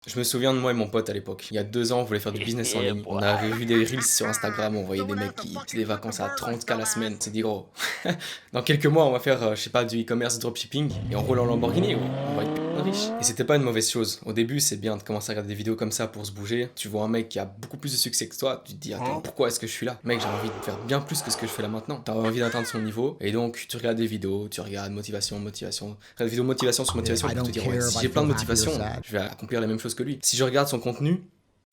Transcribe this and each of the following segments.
Je me souviens de moi et mon pote à l'époque. Il y a 2 ans, on voulait faire du business en Yeah, ligne. On boy. avait vu des reels sur Instagram, on voyait des Going mecs out the qui faisaient fucking des vacances à bar, let's 30K la semaine. dumbass. On s'est dit, gros, dans quelques mois, on va faire, je sais pas, du e-commerce, du dropshipping, et on roule en Lamborghini, gros. On va être putain de riche. Et c'était pas une mauvaise chose. Au début, c'est bien de commencer à regarder des vidéos comme ça pour se bouger. Tu vois un mec qui a beaucoup plus de succès que toi, tu te dis, attends, pourquoi est-ce que je suis là? Mec, j'ai envie de faire bien plus que ce que je fais là maintenant. T'as envie d'atteindre son niveau, et donc tu regardes des vidéos, tu regardes motivation. Tu regardes des vidéos motivation sur motivation I pour te don't dire, ouais, care si if I j'ai plein de feel happy or motivation, sad. je vais accomplir les mêmes choses que lui. Si je regarde son contenu,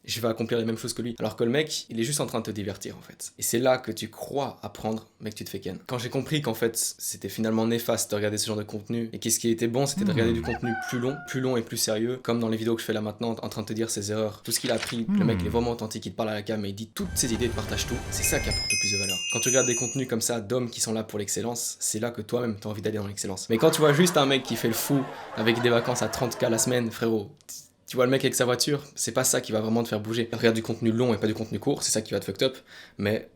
je vais accomplir les mêmes choses que lui. Alors que le mec, il est juste en train de te divertir en fait. Et c'est là que tu crois apprendre, mec, tu te fais ken. Quand j'ai compris qu'en fait, c'était finalement néfaste de regarder ce genre de contenu, et qu'est-ce qui était bon, c'était de regarder du contenu plus long et plus sérieux, comme dans les vidéos que je fais là maintenant, en train de te dire ses erreurs, tout ce qu'il a appris, le mec il est vraiment authentique, il te parle à la cam, et il dit toutes ses idées, il te partage tout. C'est ça qui apporte le plus de valeur. Quand tu regardes des contenus comme ça, d'hommes qui sont là pour l'excellence, c'est là que toi-même t'as envie d'aller dans l'excellence. Mais quand tu vois juste un mec qui fait le fou, avec des vacances à 30K la semaine, frérot, tu vois le mec avec sa voiture, c'est pas ça qui va vraiment te faire bouger. Regarde du contenu long et pas du contenu court, c'est ça qui va te fuck up. Mais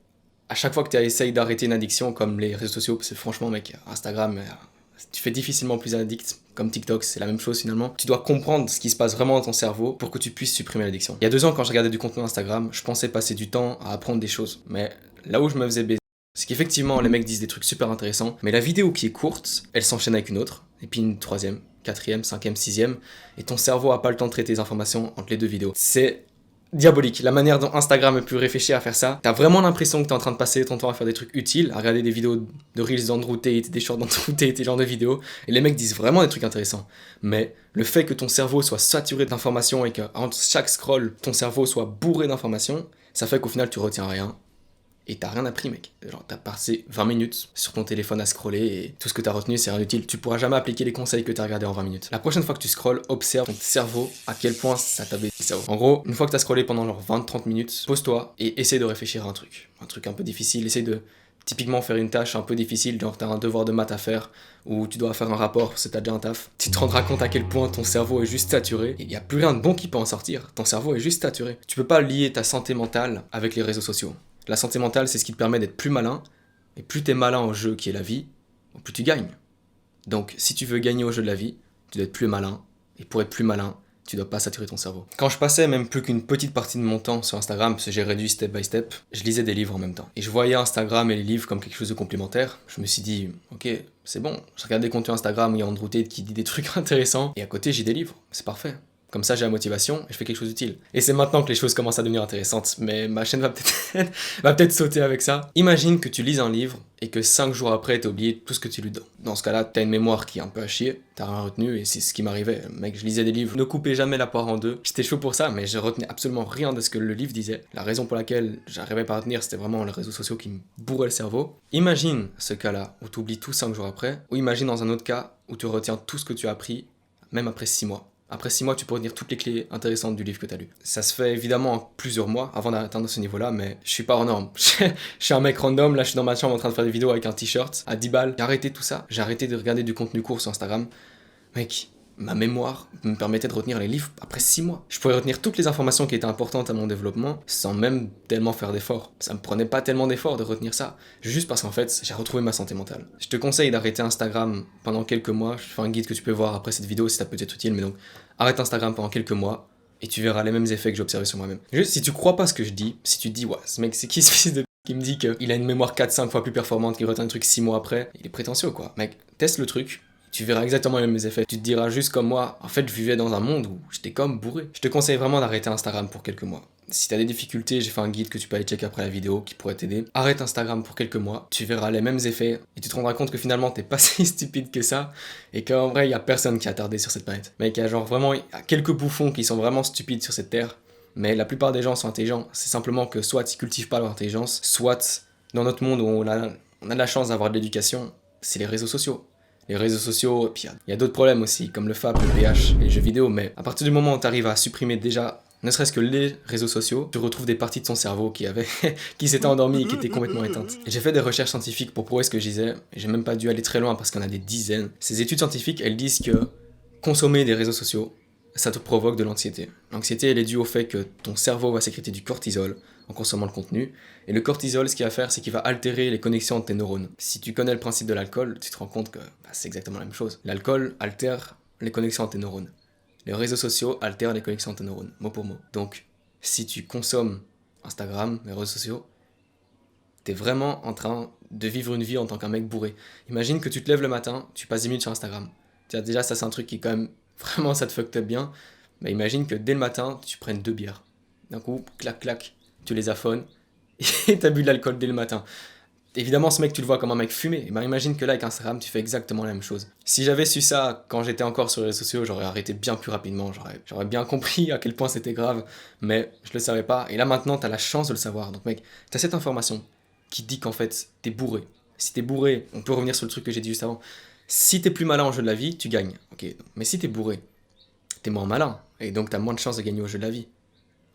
à chaque fois que tu essayes d'arrêter une addiction, comme les réseaux sociaux, parce que franchement, mec, Instagram, tu fais difficilement plus addict. Comme TikTok, c'est la même chose finalement. Tu dois comprendre ce qui se passe vraiment dans ton cerveau pour que tu puisses supprimer l'addiction. Il y a 2 ans, quand je regardais du contenu Instagram, je pensais passer du temps à apprendre des choses. Mais là où je me faisais baiser, c'est qu'effectivement, les mecs disent des trucs super intéressants, mais la vidéo qui est courte, elle s'enchaîne avec une autre, et puis une troisième, quatrième, cinquième, sixième, et ton cerveau a pas le temps de traiter les informations entre les deux vidéos. C'est diabolique, la manière dont Instagram a pu réfléchir à faire ça. T'as vraiment l'impression que t'es en train de passer ton temps à faire des trucs utiles, à regarder des vidéos de Reels d'Andrew Tate, des shorts d'Andrew Tate, des genres de vidéos, et les mecs disent vraiment des trucs intéressants. Mais le fait que ton cerveau soit saturé d'informations et qu'à chaque scroll, ton cerveau soit bourré d'informations, ça fait qu'au final tu retiens rien. Et t'as rien appris, mec. Genre, t'as passé 20 minutes sur ton téléphone à scroller et tout ce que t'as retenu, c'est rien utile. Tu pourras jamais appliquer les conseils que t'as regardés en 20 minutes. La prochaine fois que tu scrolles, observe ton cerveau, à quel point ça t'a baissé le cerveau. En gros, une fois que t'as scrollé pendant genre 20-30 minutes, pose-toi et essaie de réfléchir à un truc. Un truc un peu difficile. Essaie de typiquement faire une tâche un peu difficile, genre t'as un devoir de maths à faire, ou tu dois faire un rapport parce que t'as déjà un taf. Tu te rendras compte à quel point ton cerveau est juste saturé, et il y a plus rien de bon qui peut en sortir. Ton cerveau est juste saturé. Tu peux pas lier ta santé mentale avec les réseaux sociaux. La santé mentale, c'est ce qui te permet d'être plus malin, et plus t'es malin au jeu qui est la vie, plus tu gagnes. Donc, si tu veux gagner au jeu de la vie, tu dois être plus malin, et pour être plus malin, tu dois pas saturer ton cerveau. Quand je passais même plus qu'une petite partie de mon temps sur Instagram, parce que j'ai réduit step by step, je lisais des livres en même temps. Et je voyais Instagram et les livres comme quelque chose de complémentaire. Je me suis dit, ok, c'est bon, je regarde des contenus Instagram où il y a Andrew Tate qui dit des trucs intéressants, et à côté j'ai des livres, c'est parfait. Comme ça, j'ai la motivation et je fais quelque chose d'utile. Et c'est maintenant que les choses commencent à devenir intéressantes, mais ma chaîne va peut-être va peut-être sauter avec ça. Imagine que tu lises un livre et que 5 jours après, t'as oublié tout ce que tu lui donnes. Dans ce cas-là, t'as une mémoire qui est un peu à chier, t'as rien retenu et c'est ce qui m'arrivait. Mec, je lisais des livres, ne coupez jamais la poire en deux. J'étais chaud pour ça, mais je retenais absolument rien de ce que le livre disait. La raison pour laquelle j'arrivais pas à retenir, c'était vraiment les réseaux sociaux qui me bourraient le cerveau. Imagine ce cas-là où t'oublies tout 5 jours après, ou imagine dans un autre cas où tu retiens tout ce que tu as appris, même après 6 mois. Après 6 mois, tu peux retenir toutes les clés intéressantes du livre que tu as lu. Ça se fait évidemment en plusieurs mois avant d'atteindre ce niveau-là, mais je suis pas hors norme. Je suis un mec random, là je suis dans ma chambre en train de faire des vidéos avec un t-shirt à 10 balles. J'ai arrêté tout ça, j'ai arrêté de regarder du contenu court sur Instagram. Mec, ma mémoire me permettait de retenir les livres après 6 mois. Je pouvais retenir toutes les informations qui étaient importantes à mon développement sans même tellement faire d'efforts. Ça me prenait pas tellement d'efforts de retenir ça, juste parce qu'en fait, j'ai retrouvé ma santé mentale. Je te conseille d'arrêter Instagram pendant quelques mois. Je fais un guide que tu peux voir après cette vidéo si ça peut être utile, mais donc arrête Instagram pendant quelques mois et tu verras les mêmes effets que j'ai observés sur moi-même. Juste, si tu crois pas ce que je dis, si tu te dis, ouais, ce mec, c'est qui ce fils de qui me dit qu'il a une mémoire 4-5 fois plus performante, qu'il retient un truc 6 mois après, il est prétentieux quoi. Mec, teste le truc, tu verras exactement les mêmes effets. Tu te diras juste comme moi, en fait je vivais dans un monde où j'étais comme bourré. Je te conseille vraiment d'arrêter Instagram pour quelques mois. Si t'as des difficultés, j'ai fait un guide que tu peux aller checker après la vidéo qui pourrait t'aider. Arrête Instagram pour quelques mois, tu verras les mêmes effets et tu te rendras compte que finalement t'es pas si stupide que ça et qu'en vrai y a personne qui a tardé sur cette planète. Mec, il y a genre vraiment y a quelques bouffons qui sont vraiment stupides sur cette terre, mais la plupart des gens sont intelligents. C'est simplement que soit ils cultivent pas leur intelligence, soit dans notre monde où on a de la chance d'avoir de l'éducation, c'est les réseaux sociaux. Les réseaux sociaux, et puis il y a d'autres problèmes aussi, comme le FAP, le PH et les jeux vidéo, mais à partir du moment où tu arrives à supprimer déjà, ne serait-ce que les réseaux sociaux, tu retrouves des parties de son cerveau qui s'étaient endormies et qui étaient complètement éteintes. Et j'ai fait des recherches scientifiques pour prouver ce que je disais, et j'ai même pas dû aller très loin parce qu'il y en a des dizaines. Ces études scientifiques, elles disent que consommer des réseaux sociaux, ça te provoque de l'anxiété. L'anxiété, elle est due au fait que ton cerveau va sécréter du cortisol en consommant le contenu. Et le cortisol, ce qu'il va faire, c'est qu'il va altérer les connexions entre tes neurones. Si tu connais le principe de l'alcool, tu te rends compte que c'est exactement la même chose. L'alcool altère les connexions entre tes neurones. Les réseaux sociaux altèrent les connexions de tes neurones, mot pour mot. Donc, si tu consommes Instagram, les réseaux sociaux, t'es vraiment en train de vivre une vie en tant qu'un mec bourré. Imagine que tu te lèves le matin, tu passes 10 minutes sur Instagram. Déjà, ça c'est un truc qui quand même, vraiment ça te fuck up bien. Mais imagine que dès le matin, tu prennes 2 bières. D'un coup, clac clac, tu les affones et t'as bu de l'alcool dès le matin. Évidemment, ce mec, tu le vois comme un mec fumé. Et ben, imagine que là, avec Instagram, tu fais exactement la même chose. Si j'avais su ça quand j'étais encore sur les réseaux sociaux, j'aurais arrêté bien plus rapidement. J'aurais bien compris à quel point c'était grave. Mais je le savais pas. Et là, maintenant, t'as la chance de le savoir. Donc, mec, t'as cette information qui dit qu'en fait, t'es bourré. Si t'es bourré, on peut revenir sur le truc que j'ai dit juste avant. Si t'es plus malin au jeu de la vie, tu gagnes. Ok. Mais si t'es bourré, t'es moins malin. Et donc, t'as moins de chances de gagner au jeu de la vie.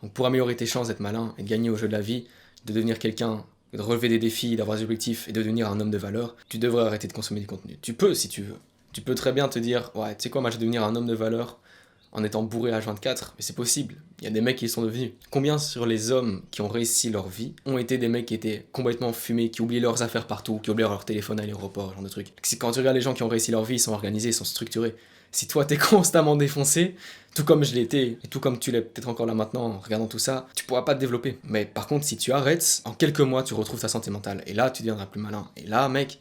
Donc, pour améliorer tes chances d'être malin et de gagner au jeu de la vie, de devenir quelqu'un, de relever des défis, d'avoir des objectifs et de devenir un homme de valeur, tu devrais arrêter de consommer du contenu. Tu peux si tu veux. Tu peux très bien te dire, ouais, tu sais quoi, moi je vais devenir un homme de valeur en étant bourré à 24, mais c'est possible. Il y a des mecs qui y sont devenus. Combien sur les hommes qui ont réussi leur vie ont été des mecs qui étaient complètement fumés, qui oubliaient leurs affaires partout, qui oubliaient leur téléphone à l'aéroport, ce genre de trucs. Quand tu regardes les gens qui ont réussi leur vie, ils sont organisés, ils sont structurés. Si toi t'es constamment défoncé, tout comme je l'ai été, et tout comme tu l'es peut-être encore là maintenant en regardant tout ça, tu pourras pas te développer. Mais par contre, si tu arrêtes, en quelques mois, tu retrouves ta santé mentale. Et là, tu deviendras plus malin. Et là, mec,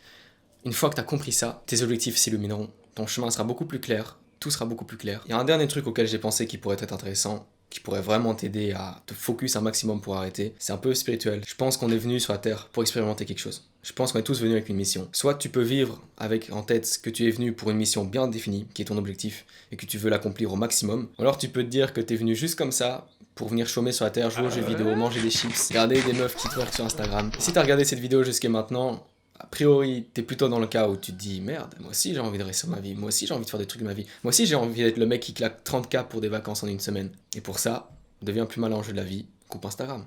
une fois que t'as compris ça, tes objectifs s'illumineront. Ton chemin sera beaucoup plus clair, tout sera beaucoup plus clair. Il y a un dernier truc auquel j'ai pensé qui pourrait être intéressant, qui pourrait vraiment t'aider à te focus un maximum pour arrêter. C'est un peu spirituel. Je pense qu'on est venu sur la Terre pour expérimenter quelque chose. Je pense qu'on est tous venus avec une mission. Soit tu peux vivre avec en tête que tu es venu pour une mission bien définie, qui est ton objectif, et que tu veux l'accomplir au maximum. Ou alors tu peux te dire que t'es venu juste comme ça, pour venir chômer sur la Terre, jouer aux jeux vidéo, manger des chips, regarder des meufs qui twerk sur Instagram. Si t'as regardé cette vidéo jusqu'à maintenant, a priori, t'es plutôt dans le cas où tu te dis merde, moi aussi j'ai envie de réussir ma vie, moi aussi j'ai envie de faire des trucs de ma vie, moi aussi j'ai envie d'être le mec qui claque 30K pour des vacances en une semaine. Et pour ça, deviens plus malin en jeu de la vie, coupe Instagram.